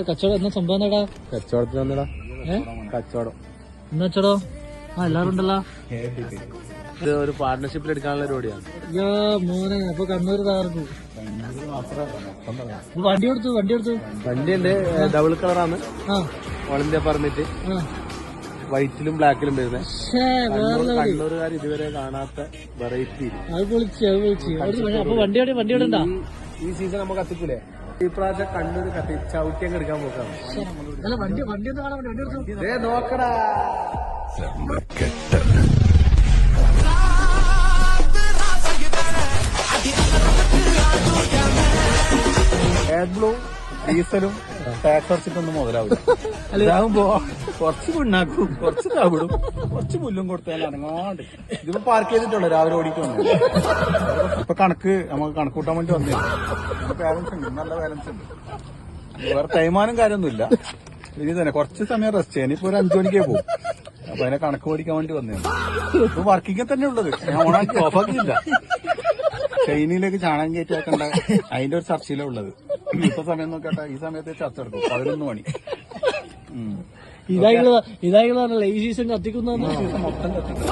കച്ചവടം എന്നാ സംഭവം എന്താടാ? കച്ചവടത്തിന് വന്നടാ. കച്ചവടം എന്നാ കച്ചവടം? എല്ലാരും ഉണ്ടല്ലോ. ഇത് ഒരു പാർട്ട്ണർഷിപ്പിൽ എടുക്കാനുള്ള പരിപാടിയാണ്. അയ്യോ മോനെ, അപ്പൊ കണ്ണൂര് താർക്കും. വണ്ടി കൊടുത്തു വണ്ടിയുണ്ട്, ഡബിൾ കളറാണ്. ഓൾ ഇന്ത്യ പെർമിറ്റ്, വൈറ്റിലും ബ്ലാക്കിലും വരുന്നത്. കണ്ണൂരുകാർ ഇതുവരെ കാണാത്ത വെറൈറ്റി. അത് പൊളിച്ച് അപ്പൊ വണ്ടി ഉണ്ടാ? ഈ സീസൺ നമുക്ക് കത്തിക്കൂലേ? ഈ പ്രാവശ്യം കണ്ണൂർ കത്തി ചവിട്ടിയൊക്കെ എടുക്കാൻ പോക്കാണ്. വണ്ടി ഒന്ന് കാണാൻ വണ്ടി എടുത്തു നോക്കടാ. ബ്ലൂ ഡീസലും ടാക്സ് അടച്ചിട്ടൊന്നും മുതലാവില്ല. ഇതാകുമ്പോ കുറച്ച് പിണ്ണാക്കും, കുറച്ച് തവിടും, കുറച്ച് പുല്ലും കൊടുത്താൽ അനങ്ങാണ്ട്. ഇതിപ്പോ പാർക്ക് ചെയ്തിട്ടുള്ളൂ, രാവിലെ ഓടിക്കുന്നു. ഇപ്പൊ നമുക്ക് കണക്ക് കൂട്ടാൻ വേണ്ടി വന്നില്ല. ബാലൻസ് ഉണ്ട്, നല്ല ബാലൻസ് ഉണ്ട്. വേറെ തേയ്മാനം കാര്യമൊന്നുമില്ല. ഇനി തന്നെ കുറച്ച് സമയം റെസ്റ്റ് ചെയ്യാൻ. ഇപ്പൊ ഒരു 5 മണിക്കേ പോകും. അപ്പൊ അതിനെ കണക്ക് പഠിക്കാൻ വേണ്ടി വന്നതാണ്. ഇപ്പൊ വർക്കിംഗ് തന്നെ ഉള്ളത്. ഞാൻ ഓണാക്കി ഓഫാക്കിയില്ല. ചൈനയിലേക്ക് ചാണകം കയറ്റി വെക്കണ്ട, അതിന്റെ ഒരു ചർച്ചയിലാണ് ഉള്ളത്. ഇപ്പൊ സമയം നോക്കട്ടെ, ഈ സമയത്ത് ചർച്ച എടുക്കും. 11 മണി. ഇതായിട്ടുള്ള ഈ സീസൺ കത്തിക്കുന്ന മൊത്തം കത്തിക്കും.